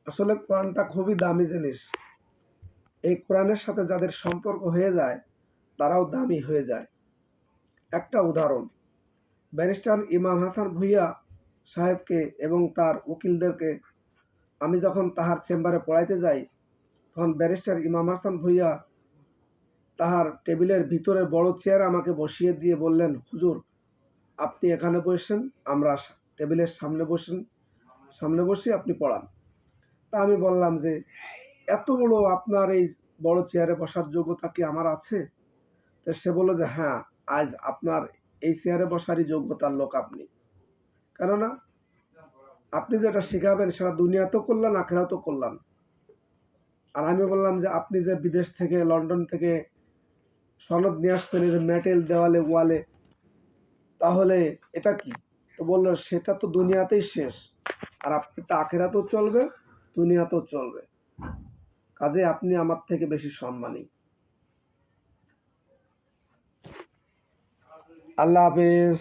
আসলে কোরআনটা খুবই দামি জিনিস। এই কোরআনের সাথে যাদের সম্পর্ক হয়ে যায় তারাও দামি হয়ে যায়। একটা উদাহরণ, ব্যারিস্টার ইমাম হাসান ভূঁইয়া সাহেবকে এবং তার উকিলদেরকে আমি যখন তাহার চেম্বারে পড়াইতে যাই, তখন ব্যারিস্টার ইমাম হাসান ভূঁইয়া তাহার টেবিলের ভিতরে বড় চেয়ারে আমাকে বসিয়ে দিয়ে বললেন, হুজুর আপনি এখানে বসেন, আমরা টেবিলের সামনে বসে আপনি পড়ান। তা আমি বললাম যে এত বড় আপনার এই বড় চেয়ারে বসার যোগ্যতা কি আমার আছে? তো সে বলল যে হ্যাঁ, আজ আপনার এই চেয়ারে বসারই যোগ্যতার লোক আপনি। কেননা আপনি যেটা শিখাবেন সেটা দুনিয়াতেও কল্যাণ, আখেরাতেও কল্যাণ। আর আমি বললাম যে আপনি যে বিদেশ থেকে, লন্ডন থেকে সনদ নিয়ে আসছেন এই যে মেটেল দেওয়ালে ওয়ালে, তাহলে এটা কি? তো বললো সেটা তো দুনিয়াতেই শেষ, আর আপনারটা আখেরাতেও চলবে, দুনিয়াতেও চলবে, কাজে আপনি আমার থেকে বেশি সম্মানী। আল্লাহ হাফেজ।